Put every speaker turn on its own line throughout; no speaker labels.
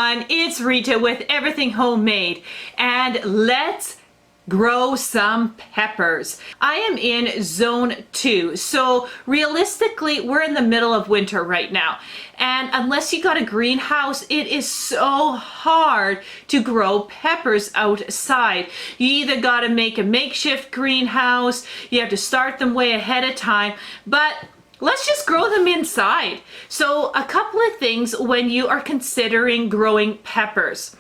everyone, it's Rita with Everything Homemade, and let's grow some peppers. I am in zone 2, so realistically we're in the middle of winter right now, and unless you got a greenhouse, it is so hard to grow peppers outside. You either got to make a makeshift greenhouse, you have to start them way ahead of time, but let's just grow them inside. So a couple of things when you are considering growing peppers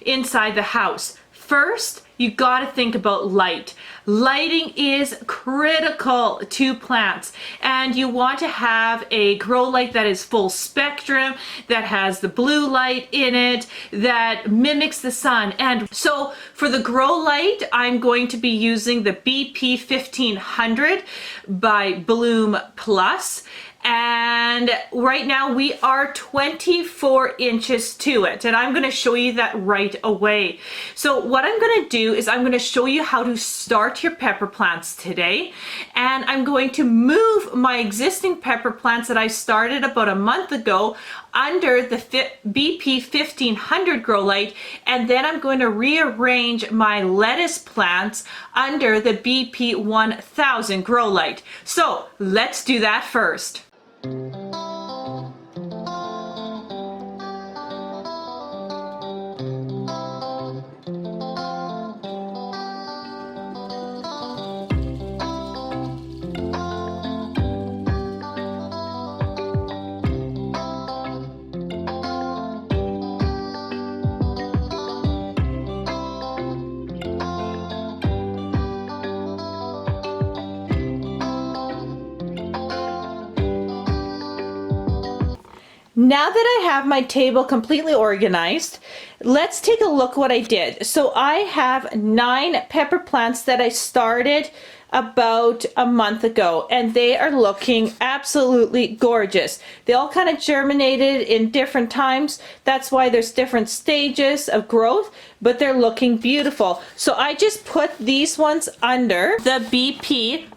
inside the house. First, you got to think about light. Lighting is critical to plants, and you want to have a grow light that is full spectrum, that has the blue light in it, that mimics the sun. And so for the grow light, I'm going to be using the BP 1500 by Bloom Plus. And right now we are 24 inches to it, and I'm going to show you that right away. So what I'm going to do is I'm going to show you how to start your pepper plants today, and I'm going to move my existing pepper plants that I started about a month ago under the BP 1500 grow light, and then I'm going to rearrange my lettuce plants under the BP 1000 grow light. So let's do that first. Now that I have my table completely organized, let's take a look what I did. So I have 9 pepper plants that I started about a month ago, and they are looking absolutely gorgeous. They all kind of germinated in different times. That's why there's different stages of growth, but they're looking beautiful. So I just put these ones under the BP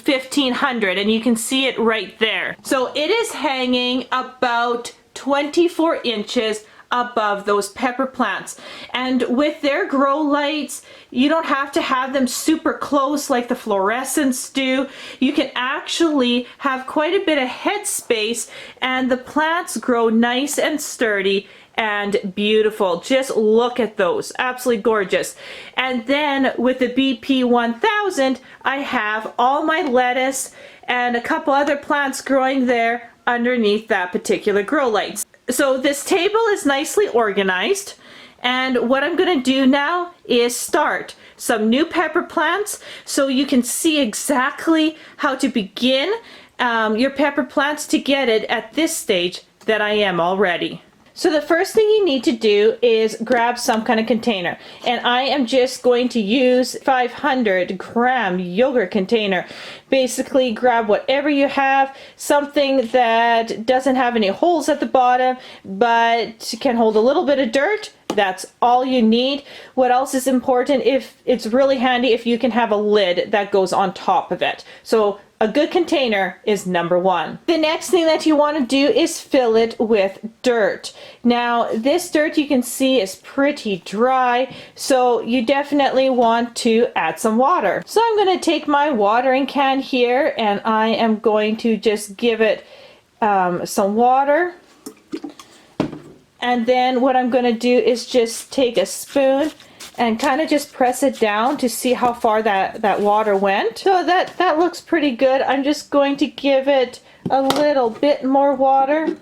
1500, and you can see it right there. So it is hanging about 24 inches above those pepper plants, and with their grow lights you don't have to have them super close like the fluorescents do. You can actually have quite a bit of head space, and the plants grow nice and sturdy and beautiful. Just look at those, absolutely gorgeous. And then with the BP 1000, I have all my lettuce and a couple other plants growing there underneath that particular grow light. So this table is nicely organized, and what I'm going to do now is start some new pepper plants so you can see exactly how to begin your pepper plants to get it at this stage that I am already. So the first thing you need to do is grab some kind of container, and I am just going to use 500 gram yogurt container. Basically grab whatever you have, something that doesn't have any holes at the bottom but can hold a little bit of dirt. That's all you need. What else is important? If it's really handy if you can have a lid that goes on top of it. So a good container is number 1. The next thing that you want to do is fill it with dirt. Now this dirt you can see is pretty dry, so you definitely want to add some water. So I'm going to take my watering can here, and I am going to just give it some water. And then what I'm going to do is just take a spoon and kind of just press it down to see how far that water went. So that looks pretty good. I'm just going to give it a little bit more water,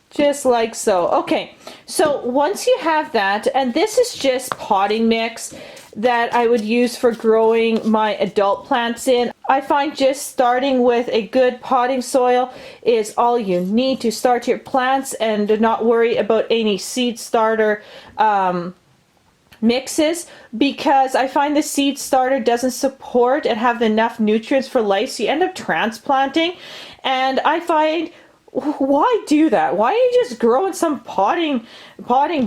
just like so. Okay, so once you have that, and this is just potting mix that I would use for growing my adult plants in. I find just starting with a good potting soil is all you need to start your plants, and do not worry about any seed starter mixes, because I find the seed starter doesn't support and have enough nutrients for life, so you end up transplanting. And I find, why do that? Why don't you just grow in some potting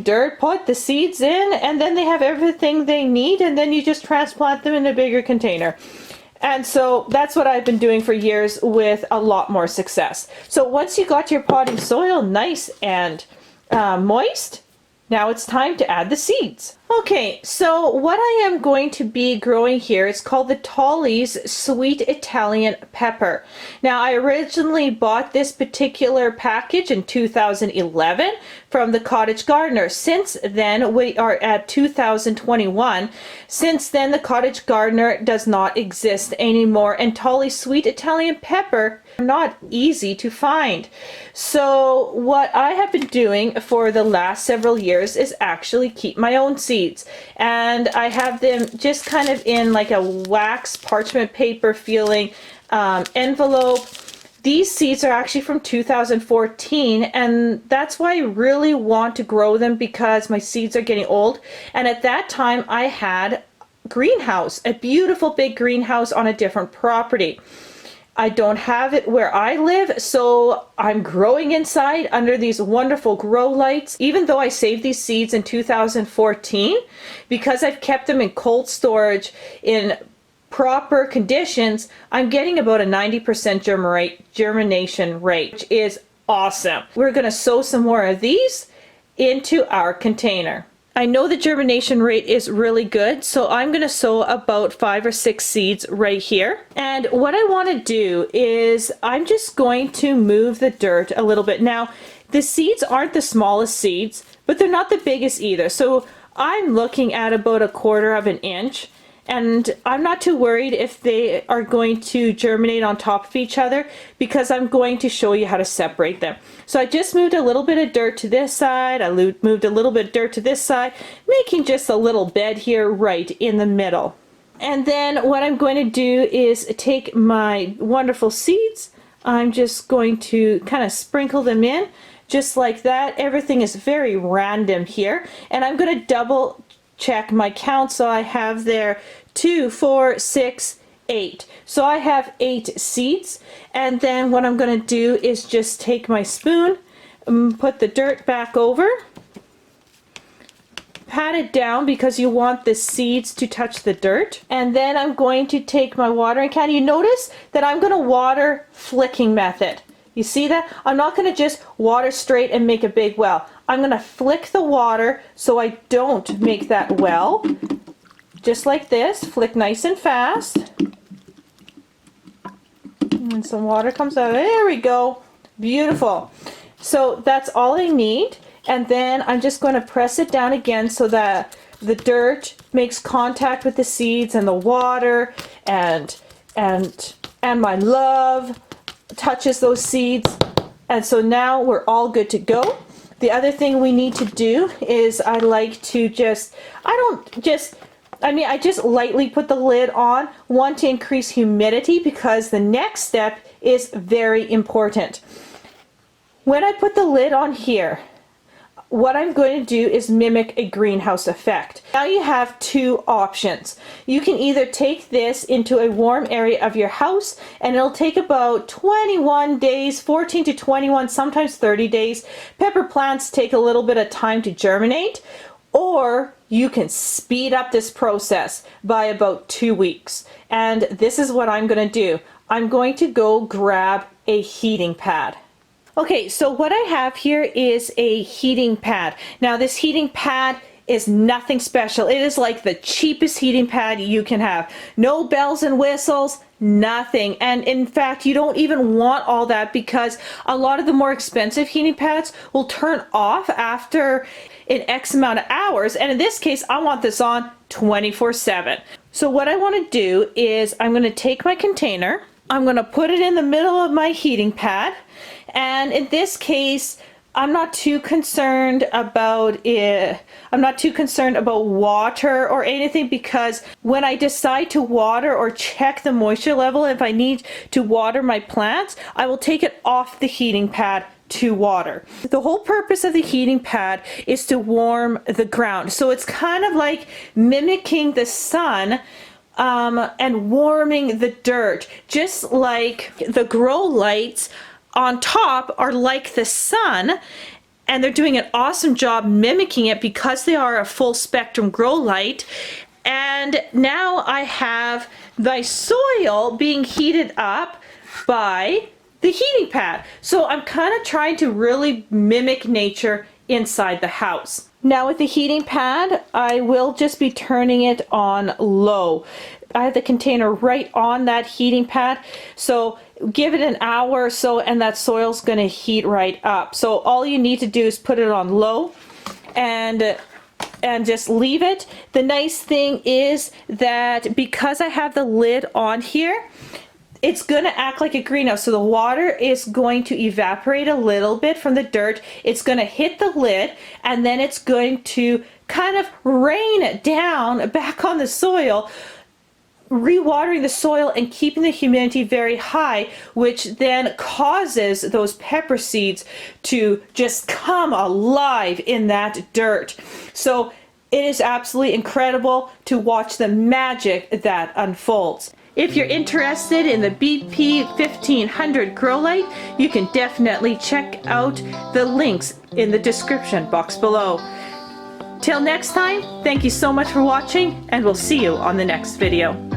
dirt, put the seeds in, and then they have everything they need, and then you just transplant them in a bigger container. And so that's what I've been doing for years with a lot more success. So once you got your potting soil nice and moist. Now it's time to add the seeds. Okay, so what I am going to be growing here is called the Tolly's Sweet Italian Pepper. Now I originally bought this particular package in 2011 from the Cottage Gardener. Since then, we are at 2021. Since then, the Cottage Gardener does not exist anymore, and Tolly's Sweet Italian Pepper are not easy to find. So what I have been doing for the last several years is actually keep my own seeds, and I have them just kind of in like a wax parchment paper feeling envelope. These seeds are actually from 2014, and that's why I really want to grow them, because my seeds are getting old. And at that time I had greenhouse, a beautiful big greenhouse on a different property. I don't have it where I live, so I'm growing inside under these wonderful grow lights. Even though I saved these seeds in 2014, because I've kept them in cold storage in proper conditions, I'm getting about a 90% germination rate, which is awesome. We're going to sow some more of these into our container. I know the germination rate is really good, so I'm going to sow about 5 or 6 seeds right here. And what I want to do is I'm just going to move the dirt a little bit. Now, the seeds aren't the smallest seeds, but they're not the biggest either. So I'm looking at about 1/4 of an inch. And I'm not too worried if they are going to germinate on top of each other, because I'm going to show you how to separate them. So I just moved a little bit of dirt to this side, I moved a little bit of dirt to this side, making just a little bed here right in the middle. And then what I'm going to do is take my wonderful seeds, I'm just going to kind of sprinkle them in, just like that. Everything is very random here, and I'm going to double check my count. So I have there 2, 4, 6, 8. So I have 8 seeds. And then what I'm going to do is just take my spoon, put the dirt back over, pat it down because you want the seeds to touch the dirt. And then I'm going to take my watering can. You notice that I'm going to water flicking method. You see that? I'm not going to just water straight and make a big well. I'm going to flick the water so I don't make that well. Just like this. Flick nice and fast. And some water comes out. There we go. Beautiful. So that's all I need. And then I'm just going to press it down again so that the dirt makes contact with the seeds, and the water and my love touches those seeds. And so now we're all good to go. The other thing we need to do is I like to I just lightly put the lid on, one, to increase humidity, because the next step is very important. When I put the lid on here, what I'm going to do is mimic a greenhouse effect. Now you have 2 options. You can either take this into a warm area of your house, and it'll take about 21 days, 14 to 21, sometimes 30 days. Pepper plants take a little bit of time to germinate, or you can speed up this process by about 2 weeks. And this is what I'm going to do. I'm going to go grab a heating pad. Okay, so what I have here is a heating pad. Now this heating pad is nothing special. It is like the cheapest heating pad you can have. No bells and whistles, nothing. And in fact, you don't even want all that, because a lot of the more expensive heating pads will turn off after an X amount of hours. And in this case, I want this on 24/7. So what I want to do is I'm going to take my container, I'm going to put it in the middle of my heating pad. And in this case, I'm not too concerned about it. I'm not too concerned about water or anything, because when I decide to water or check the moisture level, if I need to water my plants, I will take it off the heating pad to water. The whole purpose of the heating pad is to warm the ground. So it's kind of like mimicking the sun and warming the dirt, just like the grow lights on top are like the sun, and they're doing an awesome job mimicking it because they are a full spectrum grow light. And now I have the soil being heated up by the heating pad. So I'm kind of trying to really mimic nature inside the house. Now with the heating pad, I will just be turning it on low. I have the container right on that heating pad, so give it an hour or so and that soil's going to heat right up. So all you need to do is put it on low and just leave it. The nice thing is that because I have the lid on here, it's going to act like a greenhouse. So the water is going to evaporate a little bit from the dirt. It's going to hit the lid and then it's going to kind of rain down back on the soil, rewatering the soil and keeping the humidity very high, which then causes those pepper seeds to just come alive in that dirt. So it is absolutely incredible to watch the magic that unfolds. If you're interested in the BP 1500 grow light, you can definitely check out the links in the description box below. Till next time, thank you so much for watching, and we'll see you on the next video.